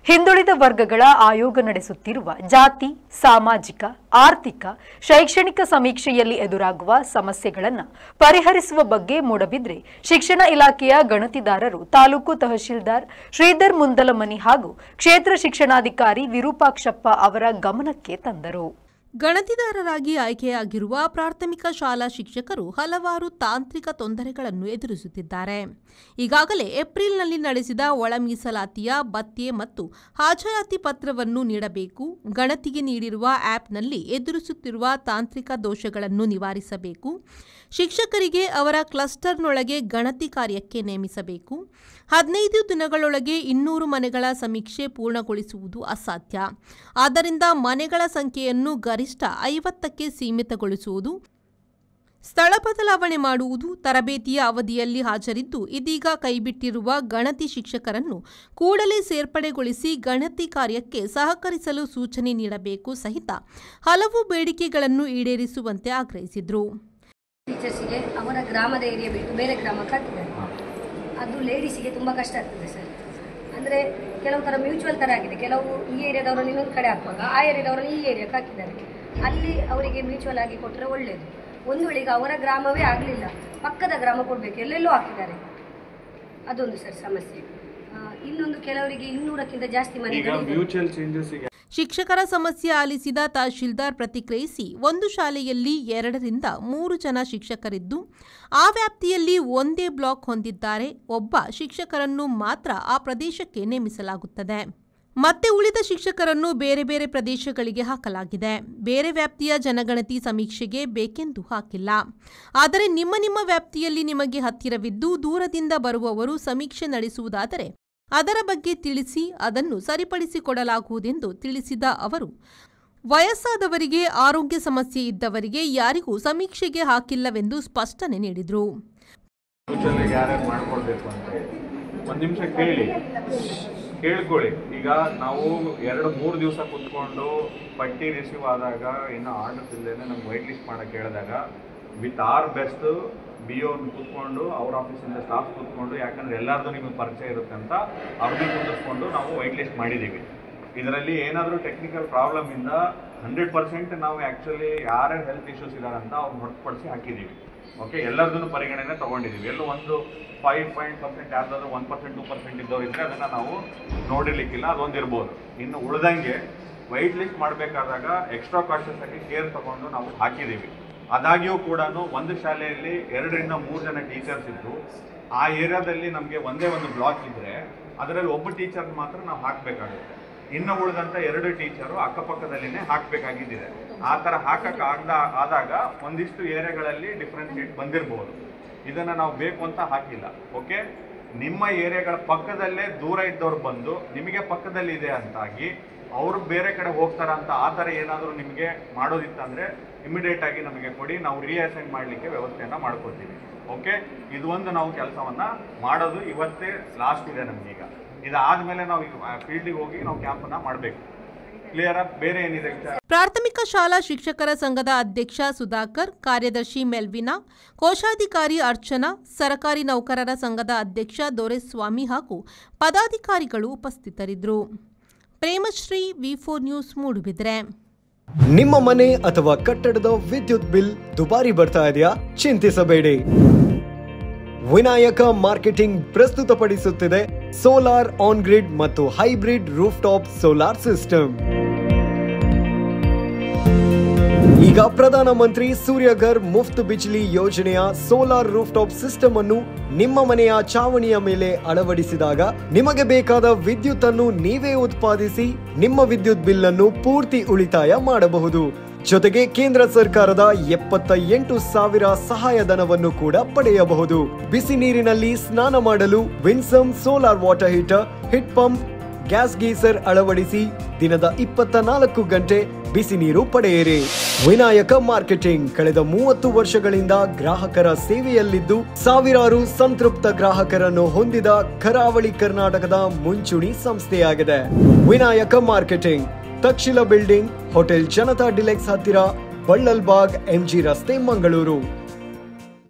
ಹಿಂದುಳಿದ ವರ್ಗಗಳ ಆಯೋಗ ನಡೆಸುತ್ತಿರುವ ಜಾತಿ, ಸಾಮಾಜಿಕ, ಆರ್ಥಿಕ, ಶೈಕ್ಷಣಿಕ ಸಮೀಕ್ಷೆಯಲ್ಲಿ ಎದುರಾಗುವ ಸಮಸ್ಯೆಗಳನ್ನು ಪರಿಹರಿಸುವ ಬಗ್ಗೆ ಮೂಡಬಿದ್ರೆ ಶಿಕ್ಷಣ ಇಲಾಖೆಯ ಗಣತಿದಾರರು ತಾಲೂಕು ತಹಶೀಲ್ದಾರ್ ಶ್ರೀಧರ್ ಮುಂದಲಮನಿ ಹಾಗೂ ಕ್ಷೇತ್ರ ಶಿಕ್ಷಣಾಧಿಕಾರಿ ವಿರೂಪಾಕ್ಷಪ್ಪ ಅವರ ಗಮನಕ್ಕೆ ತಂದರು. ಗಣತಿದಾರರಾಗಿ ಆಯ್ಕೆಯಾಗಿರುವ ಪ್ರಾಥಮಿಕ ಶಾಲಾ ಶಿಕ್ಷಕರು ಹಲವಾರು ತಾಂತ್ರಿಕ ತೊಂದರೆಗಳನ್ನು ಎದುರಿಸುತ್ತಿದ್ದಾರೆ. ಈಗಾಗಲೇ ಏಪ್ರಿಲ್ನಲ್ಲಿ ನಡೆಸಿದ ಒಳ ಮೀಸಲಾತಿಯ ಭತ್ಯೆ ಮತ್ತು ಹಾಜರಾತಿ ಪತ್ರವನ್ನು ನೀಡಬೇಕು, ಗಣತಿಗೆ ನೀಡಿರುವ ಆ್ಯಪ್ನಲ್ಲಿ ಎದುರಿಸುತ್ತಿರುವ ತಾಂತ್ರಿಕ ದೋಷಗಳನ್ನು ನಿವಾರಿಸಬೇಕು, ಶಿಕ್ಷಕರಿಗೆ ಅವರ ಕ್ಲಸ್ಟರ್ನೊಳಗೆ ಗಣತಿ ಕಾರ್ಯಕ್ಕೆ ನೇಮಿಸಬೇಕು, 15 ದಿನಗಳೊಳಗೆ 200 ಮನೆಗಳ ಸಮೀಕ್ಷೆ ಪೂರ್ಣಗೊಳಿಸುವುದು ಅಸಾಧ್ಯ, ಆದ್ದರಿಂದ ಮನೆಗಳ ಸಂಖ್ಯೆಯನ್ನು ಗರಿಷ್ಠ 50ಕ್ಕೆ ಸೀಮಿತಗೊಳಿಸುವುದು, ಸ್ಥಳ ಬದಲಾವಣೆ ಮಾಡುವುದು, ತರಬೇತಿಯ ಅವಧಿಯಲ್ಲಿ ಹಾಜರಿದ್ದು ಇದೀಗ ಕೈಬಿಟ್ಟಿರುವ ಗಣತಿ ಶಿಕ್ಷಕರನ್ನು ಕೂಡಲೇ ಸೇರ್ಪಡೆಗೊಳಿಸಿ ಗಣತಿ ಕಾರ್ಯಕ್ಕೆ ಸಹಕರಿಸಲು ಸೂಚನೆ ನೀಡಬೇಕು ಸಹಿತ ಹಲವು ಬೇಡಿಕೆಗಳನ್ನು ಈಡೇರಿಸುವಂತೆ ಆಗ್ರಹಿಸಿದರು. ಟೀಚರ್ಸಿಗೆ ಅವರ ಗ್ರಾಮದ ಏರಿಯಾ ಬಿಟ್ಟು ಬೇರೆ ಗ್ರಾಮಕ್ಕೆ ಹಾಕಿದ್ದಾರೆ. ಅದು ಲೇಡೀಸಿಗೆ ತುಂಬ ಕಷ್ಟ ಆಗ್ತದೆ ಸರ್. ಅಂದರೆ ಕೆಲವು ಥರ ಮ್ಯೂಚುವಲ್ ಥರ ಆಗಿದೆ. ಕೆಲವು ಈ ಏರಿಯಾದವರನ್ನು ಇನ್ನೊಂದು ಕಡೆ ಹಾಕುವಾಗ ಆ ಏರಿಯಾದವರನ್ನು ಈ ಏರಿಯಾಕ್ಕೆ ಹಾಕಿದ್ದಾರೆ. ಅಲ್ಲಿ ಅವರಿಗೆ ಮ್ಯೂಚುವಲ್ ಆಗಿ ಕೊಟ್ಟರೆ ಒಳ್ಳೆಯದು. ಒಂದು ವೇಳೆ ಈಗ ಅವರ ಗ್ರಾಮವೇ ಆಗಲಿಲ್ಲ, ಪಕ್ಕದ ಗ್ರಾಮ ಕೊಡಬೇಕು, ಎಲ್ಲೆಲ್ಲೋ ಹಾಕಿದ್ದಾರೆ. ಅದೊಂದು ಸರ್ ಸಮಸ್ಯೆ. ಇನ್ನೊಂದು ಕೆಲವರಿಗೆ 200ಕ್ಕಿಂತ ಜಾಸ್ತಿ ಮನೆಗಳಿವೆ. ಶಿಕ್ಷಕರ ಸಮಸ್ಯೆ ಆಲಿಸಿದ ತಹಶೀಲ್ದಾರ್ ಪ್ರತಿಕ್ರಿಯಿಸಿ, ಒಂದು ಶಾಲೆಯಲ್ಲಿ 2 ರಿಂದ 3 ಜನ ಶಿಕ್ಷಕರಿದ್ದು ಆ ವ್ಯಾಪ್ತಿಯಲ್ಲಿ ಒಂದೇ ಬ್ಲಾಕ್ ಹೊಂದಿದ್ದಾರೆ. ಒಬ್ಬ ಶಿಕ್ಷಕರನ್ನು ಮಾತ್ರ ಆ ಪ್ರದೇಶಕ್ಕೆ ನೇಮಿಸಲಾಗುತ್ತದೆ. ಮತ್ತೆ ಉಳಿದ ಶಿಕ್ಷಕರನ್ನು ಬೇರೆ ಬೇರೆ ಪ್ರದೇಶಗಳಿಗೆ ಹಾಕಲಾಗಿದೆ. ಬೇರೆ ವ್ಯಾಪ್ತಿಯ ಜನಗಣತಿ ಸಮೀಕ್ಷೆಗೆ ಬೇಕೆಂದು ಹಾಕಿಲ್ಲ. ಆದರೆ ನಿಮ್ಮ ವ್ಯಾಪ್ತಿಯಲ್ಲಿ ನಿಮಗೆ ಹತ್ತಿರವಿದ್ದು ದೂರದಿಂದ ಬರುವವರು ಸಮೀಕ್ಷೆ ನಡೆಸುವುದಾದರೆ ಅದರ ಬಗ್ಗೆ ತಿಳಿಸಿ, ಅದನ್ನು ಸರಿಪಡಿಸಿಕೊಡಲಾಗುವುದೆಂದು ತಿಳಿಸಿದ ಅವರು, ವಯಸ್ಸಾದವರಿಗೆ, ಆರೋಗ್ಯ ಸಮಸ್ಯೆ ಇದ್ದವರಿಗೆ ಯಾರಿಗೂ ಸಮೀಕ್ಷೆಗೆ ಹಾಕಿಲ್ಲವೆಂದು ಸ್ಪಷ್ಟನೆ ನೀಡಿದರು. ಒಂದು ನಿಮಿಷ ಕೇಳ್ಕೊಳ್ಳಿ. ಈಗ ನಾವು 2-3 ದಿವಸ ಕುತ್ಕೊಂಡು ಪಟ್ಟಿ ರಿಸೀವ್ ಆದಾಗ ಇನ್ನೂ ಆರ್ಡರ್ಸ್ ಇಲ್ಲದೇ ನಮ್ಗೆ ವೈಟ್ ಲಿಸ್ಟ್ ಮಾಡೋಕ್ಕೆ ಹೇಳಿದಾಗ ವಿತ್ ಆರ್ ಬೆಸ್ಟ್ BO ಕೂತ್ಕೊಂಡು ಅವ್ರ ಆಫೀಸಿಂದ ಸ್ಟಾಫ್ ಕೂತ್ಕೊಂಡು, ಯಾಕಂದರೆ ಎಲ್ಲರದ್ದು ನಿಮಗೆ ಪರಿಚಯ ಇರುತ್ತೆ ಅಂತ ಅವ್ರದ್ದು ಕುಂದಿಸ್ಕೊಂಡು ನಾವು ವೈಟ್ ಲಿಸ್ಟ್ ಮಾಡಿದ್ದೀವಿ. ಇದರಲ್ಲಿ ಏನಾದರೂ ಟೆಕ್ನಿಕಲ್ ಪ್ರಾಬ್ಲಮಿಂದ 100% ನಾವು ಆ್ಯಕ್ಚುಲಿ ಯಾರ್ಯಾರು ಹೆಲ್ತ್ ಇಶ್ಯೂಸ್ ಇದ್ದಾರೆ ಅಂತ ಅವ್ರನ್ನ ಹೊರತುಪಡಿಸಿ ಹಾಕಿದ್ದೀವಿ. ಓಕೆ, ಎಲ್ಲರದೂ ಪರಿಗಣನೆ ತೊಗೊಂಡಿದ್ದೀವಿ. ಎಲ್ಲೂ ಒಂದು 5% ಯಾರ್ದಾದ್ರು 1% 2% ಇದ್ದವ್ರು ಇದ್ದರೆ ಅದನ್ನು ನಾವು ನೋಡಿರ್ಲಿಕ್ಕಿಲ್ಲ, ಅದೊಂದು ಇರ್ಬೋದು. ಇನ್ನು ಉಳ್ದಂಗೆ ವೈಟ್ ಲಿಸ್ಟ್ ಮಾಡಬೇಕಾದಾಗ ಎಕ್ಸ್ಟ್ರಾ ಕಾಷಸ್ ಆಗಿ ಕೇರ್ ತೊಗೊಂಡು ನಾವು ಹಾಕಿದ್ದೀವಿ. ಆದಾಗ್ಯೂ ಕೂಡ ಒಂದು ಶಾಲೆಯಲ್ಲಿ 2 ರಿಂದ 3 ಜನ ಟೀಚರ್ಸ್ ಇದ್ದು ಆ ಏರಿಯಾದಲ್ಲಿ ನಮಗೆ ಒಂದೇ ಒಂದು ಬ್ಲಾಕ್ ಇದ್ದರೆ ಅದರಲ್ಲಿ ಒಬ್ಬ ಟೀಚರ್ ಮಾತ್ರ ನಾವು ಹಾಕಬೇಕಾಗುತ್ತೆ. ಇನ್ನು ಉಳಿದಂಥ 2 ಟೀಚರು ಅಕ್ಕಪಕ್ಕದಲ್ಲಿನೇ ಹಾಕಬೇಕಾಗಿದ್ದಿದೆ. ಆ ಥರ ಆದಾಗ ಒಂದಿಷ್ಟು ಏರಿಯಾಗಳಲ್ಲಿ ಡಿಫ್ರೆನ್ಷಿಯೇಟ್ ಬಂದಿರಬಹುದು. ಇದನ್ನು ನಾವು ಬೇಕು ಅಂತ ಹಾಕಿಲ್ಲ. ಓಕೆ, ನಿಮ್ಮ ಏರಿಯಾಗಳ ಪಕ್ಕದಲ್ಲೇ ದೂರ ಇದ್ದವ್ರು ಬಂದು ನಿಮಗೆ ಪಕ್ಕದಲ್ಲಿ ಇದೆ ಅಂತಾಗಿ ಅವರು ಬೇರೆ ಕಡೆ ಹೋಗ್ತಾರ ಅಂತ ಆ ಥರ ಏನಾದರೂ ನಿಮಗೆ ಮಾಡೋದಿತ್ತಂದರೆ ಇಮಿಡಿಯೇಟ್ ಆಗಿ ನಮಗೆ ಕೊಡಿ, ನಾವು ರೀಅಸೈನ್ ಮಾಡಲಿಕ್ಕೆ ವ್ಯವಸ್ಥೆಯನ್ನು ಮಾಡ್ಕೊಡ್ತೀವಿ. ಓಕೆ, ಇದು ಒಂದು ನಾವು ಕೆಲಸವನ್ನು ಮಾಡೋದು ಇವತ್ತೇ ಲಾಸ್ಟ್ ಇದೆ ನಮಗೀಗ. ಇದಾದಮೇಲೆ ನಾವು ಫೀಲ್ಡಿಗೆ ಹೋಗಿ ನಾವು ಕ್ಯಾಂಪನ್ನು ಮಾಡಬೇಕು. ಕ್ಲಿಯರಾ? ಬೇರೆ ಏನಿದೆ? ಪ್ರಾಥಮಿಕ ಶಾಲಾ ಶಿಕ್ಷಕರ ಸಂಘದ ಅಧ್ಯಕ್ಷ ಸುಧಾಕರ್, ಕಾರ್ಯದರ್ಶಿ ಮೆಲ್ವಿನಾ, ಕೋಶಾಧಿಕಾರಿ ಅರ್ಚನಾ, ಸರಕಾರಿ ನೌಕರರ ಸಂಘದ ಅಧ್ಯಕ್ಷ ದೊರೆಸ್ವಾಮಿ ಹಾಗೂ ಪದಾಧಿಕಾರಿಗಳು ಉಪಸ್ಥಿತರಿದ್ದರು. Premashree, V4 news, Moodbidri. ನಿಮ್ಮ ಮನೆ ಅಥವಾ ಕಟ್ಟಡದ ವಿದ್ಯುತ್ ಬಿಲ್ ದುಬಾರಿ ಬರ್ತಾ ಇದೆಯಾ? ಚಿಂತಿಸಬೇಡಿ. ವಿನಾಯಕ ಮಾರ್ಕೆಟಿಂಗ್ ಪ್ರಸ್ತುತಪಡಿಸುತ್ತಿದೆ ಸೋಲಾರ್ ಆನ್ ಗ್ರಿಡ್ ಮತ್ತು hybrid roof top solar system. ಈಗ ಪ್ರಧಾನಮಂತ್ರಿ ಸೂರ್ಯಘರ್ ಮುಫ್ತ್ ಬಿಜ್ಲಿ ಯೋಜನೆಯ ಸೋಲಾರ್ ರೂಫ್ ಟಾಪ್ ಸಿಸ್ಟಮ್ ಅನ್ನು ನಿಮ್ಮ ಮನೆಯ ಚಾವಣಿಯ ಮೇಲೆ ಅಳವಡಿಸಿದಾಗ ನಿಮಗೆ ಬೇಕಾದ ವಿದ್ಯುತ್ ಅನ್ನು ನೀವೇ ಉತ್ಪಾದಿಸಿ ನಿಮ್ಮ ವಿದ್ಯುತ್ ಬಿಲ್ ಅನ್ನು ಪೂರ್ತಿ ಉಳಿತಾಯ ಮಾಡಬಹುದು. ಜೊತೆಗೆ ಕೇಂದ್ರ ಸರ್ಕಾರದ 78,000 ಸಹಾಯಧನವನ್ನು ಕೂಡ ಪಡೆಯಬಹುದು. ಬಿಸಿ ನೀರಿನಲ್ಲಿ ಸ್ನಾನ ಮಾಡಲು Winsome solar water heater, heat pump, gas geyser ಅಳವಡಿಸಿ ದಿನದ 24 ಗಂಟೆ ಬಿಸಿ ನೀರು ಪಡೆಯಿರಿ. ವಿನಾಯಕ ಮಾರ್ಕೆಟಿಂಗ್ ಕಳೆದ 30 ವರ್ಷಗಳಿಂದ ಗ್ರಾಹಕರ ಸೇವೆಯಲ್ಲಿದ್ದು ಸಾವಿರಾರು ಸಂತೃಪ್ತ ಗ್ರಾಹಕರನ್ನು ಹೊಂದಿದ ಕರಾವಳಿ ಕರ್ನಾಟಕದ ಮುಂಚೂಣಿ ಸಂಸ್ಥೆಯಾಗಿದೆ. Vinayak marketing, Takshila building, hotel Janata deluxe ಹತ್ತಿರ, ಬಳ್ಳಲ್ಬಾಗ್, MG ರಸ್ತೆ, ಮಂಗಳೂರು.